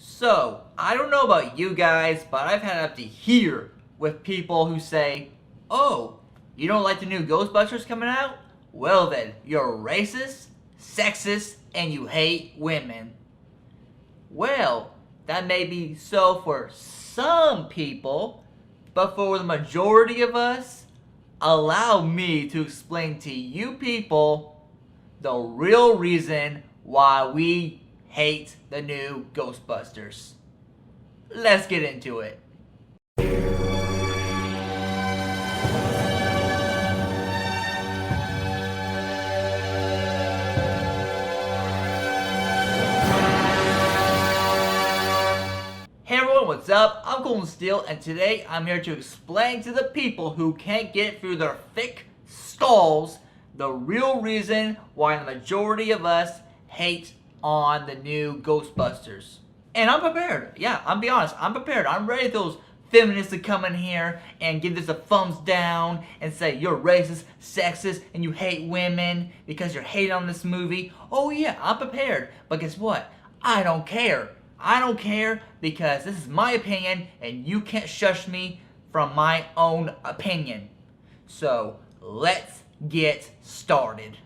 So, I don't know about you guys, but I've had up to here with people who say, oh, you don't like the new Ghostbusters coming out? Well then, you're racist, sexist, and you hate women. Well, that may be so for some people, but for the majority of us, allow me to explain to you people the real reason why we hate the new Ghostbusters. Let's get into it. Hey everyone, what's up? I'm Kolton and today I'm here to explain to the people who can't get through their thick skulls the real reason why the majority of us hate on the new Ghostbusters. And I'm prepared. Yeah, I'm be honest, I'm prepared. I'm ready for those feminists to come in here and give this a thumbs down and say you're racist, sexist, and you hate women because you're hating on this movie. Oh yeah, I'm prepared. But guess what? I don't care. I don't care because this is my opinion and you can't shush me from my own opinion. So let's get started.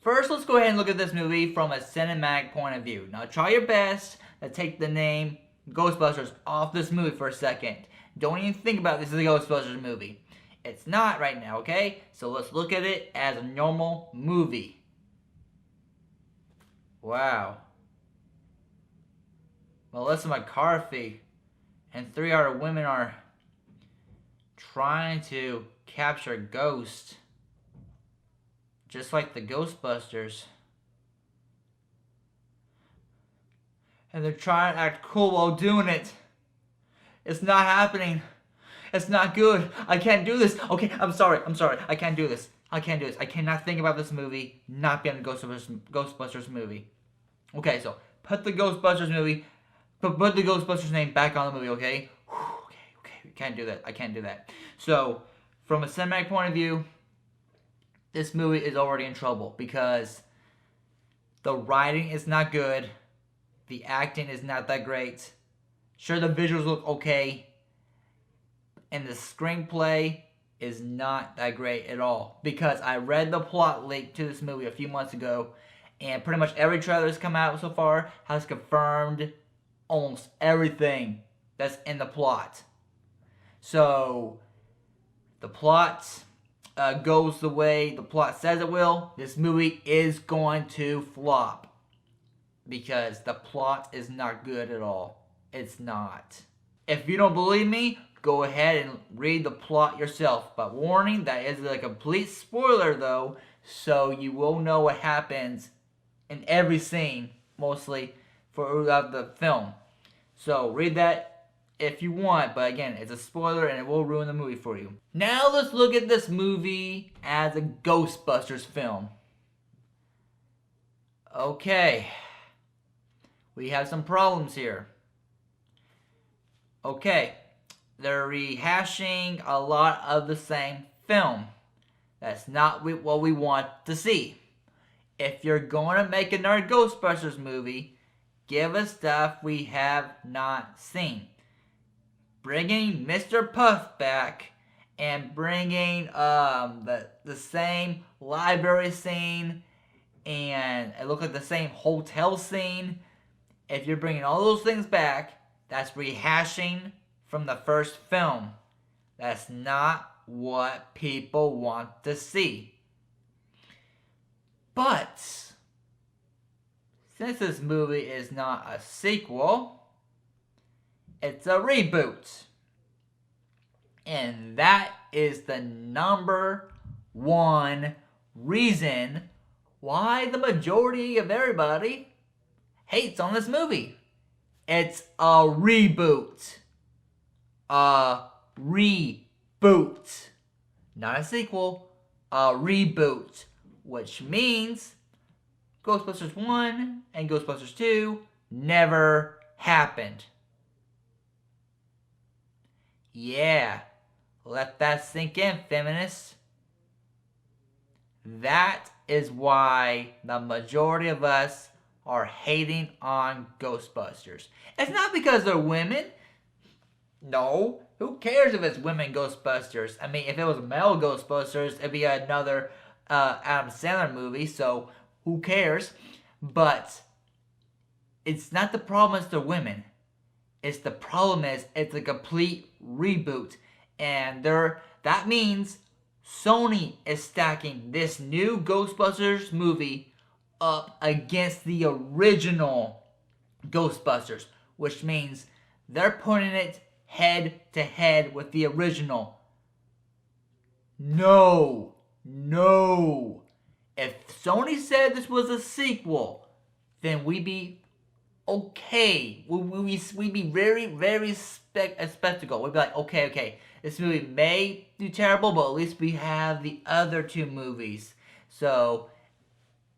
First, let's go ahead and look at this movie from a cinematic point of view. Now try your best to take the name Ghostbusters off this movie for a second. Don't even think about this as a Ghostbusters movie. It's not right now, okay? So let's look at it as a normal movie. Wow. Melissa McCarthy and three other women are trying to capture a ghost, just like the Ghostbusters. And they're trying to act cool while doing it. It's not happening. It's not good. I can't do this. Okay, I'm sorry. I can't do this. I cannot think about this movie not being a Ghostbusters movie. Okay, so put the Ghostbusters movie, put the Ghostbusters name back on the movie, okay? Okay. I can't do that. So, from a cinematic point of view, this movie is already in trouble because the writing is not good. The acting is not that great. Sure, the visuals look okay. And the screenplay is not that great at all. Because I read the plot leak to this movie a few months ago. And pretty much every trailer that's come out so far has confirmed almost everything that's in the plot. So, the plot goes the way the plot says it will. This movie is going to flop. Because the plot is not good at all. It's not. If you don't believe me, go ahead and read the plot yourself. But warning, that is a complete spoiler though. So you will know what happens in every scene, mostly, throughout the film. So read that if you want. But again, it's a spoiler and it will ruin the movie for you. Now let's look at this movie as a Ghostbusters film. Okay. We have some problems here. Okay, they're rehashing a lot of the same film. That's not what we want to see. If you're going to make another Ghostbusters movie, give us stuff we have not seen. Bringing Mr. Puff back and bringing the same library scene and it looked like the same hotel scene. If you're bringing all those things back, that's rehashing from the first film. That's not what people want to see. But, since this movie is not a sequel, it's a reboot. And that is the number one reason why the majority of everybody hates on this movie. It's a reboot. A reboot. Not a sequel. A reboot. Which means Ghostbusters 1 and Ghostbusters 2 never happened. Yeah. Let that sink in, feminists. That is why the majority of us are hating on Ghostbusters. It's not because they're women. No. Who cares if it's women Ghostbusters? I mean, if it was male Ghostbusters, it'd be another Adam Sandler movie, so who cares? But it's not the problem, it's the women. It's the problem is it's a complete reboot. And that means Sony is stacking this new Ghostbusters movie up against the original Ghostbusters, which means they're putting it head to head with the original. No. If Sony said this was a sequel, then we'd be okay. We'd be very, very skeptical. We'd be like, okay, this movie may do terrible, but at least we have the other two movies. So,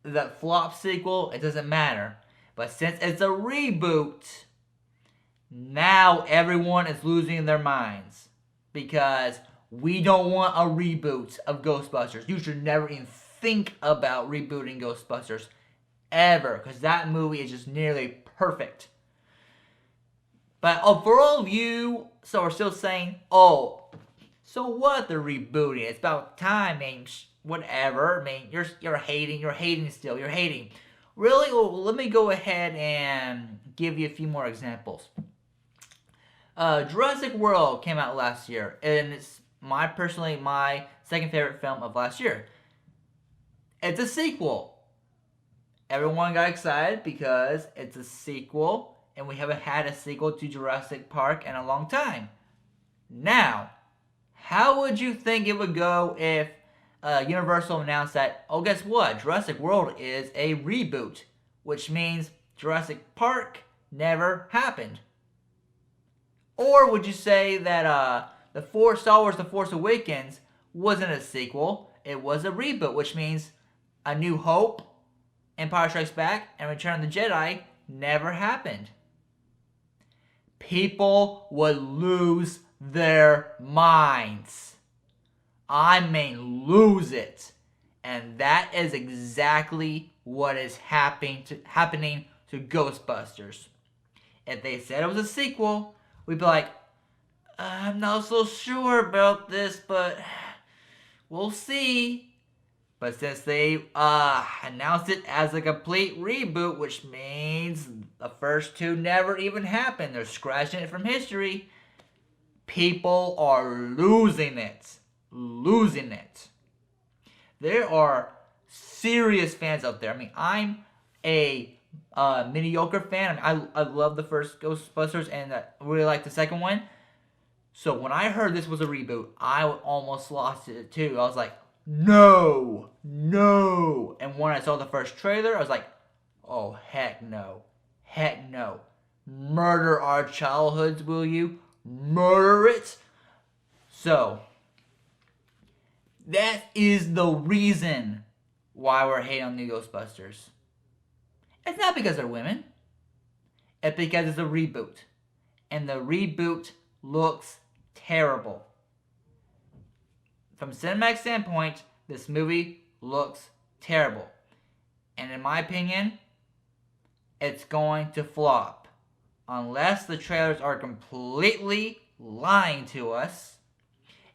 that flop sequel, it doesn't matter. But since it's a reboot, now everyone is losing their minds. Because we don't want a reboot of Ghostbusters. You should never even think about rebooting Ghostbusters. Ever. Because that movie is just nearly perfect. But for all of you, so are still saying, oh, so what? They're rebooting. It's about time. I mean, whatever. I mean, you're hating still. You're hating. Really? Well, let me go ahead and give you a few more examples. Jurassic World came out last year, and it's my second favorite film of last year. It's a sequel. Everyone got excited because it's a sequel, and we haven't had a sequel to Jurassic Park in a long time. Now, how would you think it would go if Universal announced that, oh, guess what? Jurassic World is a reboot, which means Jurassic Park never happened. Or would you say that Star Wars The Force Awakens wasn't a sequel, it was a reboot, which means A New Hope, Empire Strikes Back, and Return of the Jedi never happened? People would lose their minds. I mean, lose it. And that is exactly what is happening to Ghostbusters. If they said it was a sequel, we'd be like, I'm not so sure about this, but we'll see. But since they announced it as a complete reboot, which means the first two never even happened, they're scratching it from history, people are losing it. There are serious fans out there. I mean, I'm a mediocre fan. I love the first Ghostbusters and I really like the second one. So when I heard this was a reboot, I almost lost it too. I was like, no. And when I saw the first trailer, I was like, oh, heck no. Murder our childhoods, will you? Murder it? So, that is the reason why we're hating on new Ghostbusters. It's not because they're women. It's because it's a reboot. And the reboot looks terrible. From a cinematic standpoint, this movie looks terrible. And in my opinion, it's going to flop. Unless the trailers are completely lying to us,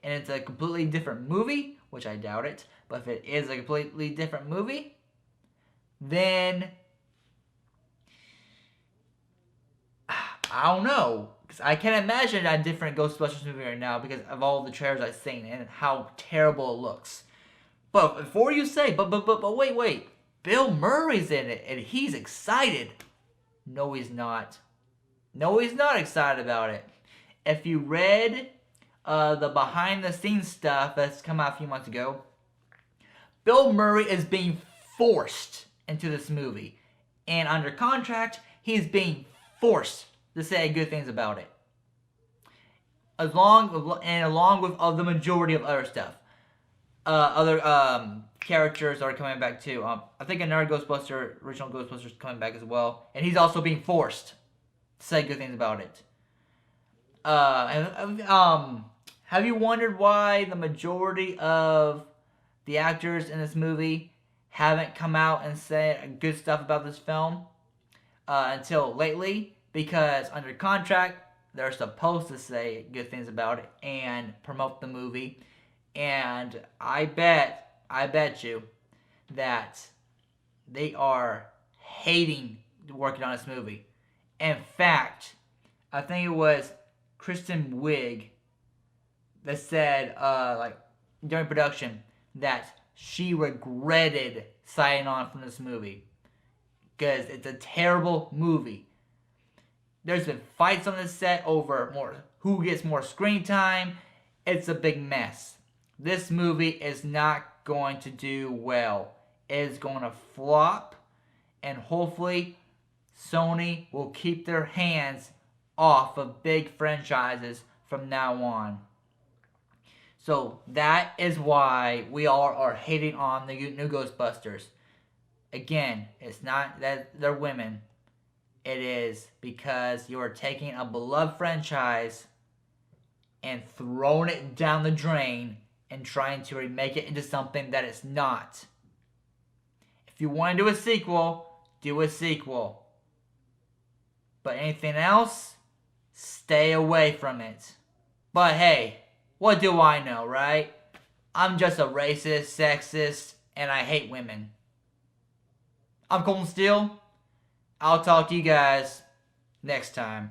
and it's a completely different movie, which I doubt it, but if it is a completely different movie, then I don't know. Because I can't imagine a different Ghostbusters movie right now because of all the trailers I've seen and how terrible it looks. But before you say, but wait. Bill Murray's in it and he's excited. No, he's not. No, he's not excited about it. If you read the behind the scenes stuff that's come out a few months ago, Bill Murray is being forced into this movie. And under contract, he's being forced to say good things about it. Along with the majority of other stuff. Other characters are coming back too. I think another original Ghostbusters is coming back as well. And he's also being forced to say good things about it. Have you wondered why the majority of the actors in this movie haven't come out and said good stuff about this film? until lately because under contract they're supposed to say good things about it and promote the movie. And I bet you that they are hating working on this movie. In fact, I think it was Kristen Wiig that said, like during production, that she regretted signing on from this movie because it's a terrible movie. There's been fights on the set over more who gets more screen time. It's a big mess. This movie is not going to do well. It is going to flop, and hopefully Sony will keep their hands off of big franchises from now on. So that is why we all are hating on the new Ghostbusters. Again, it's not that they're women. It is because you are taking a beloved franchise and throwing it down the drain and trying to remake it into something that it's not. If you want to do a sequel, do a sequel. But anything else, stay away from it. But hey, what do I know, right? I'm just a racist, sexist, and I hate women. I'm Kolton Steele. I'll talk to you guys next time.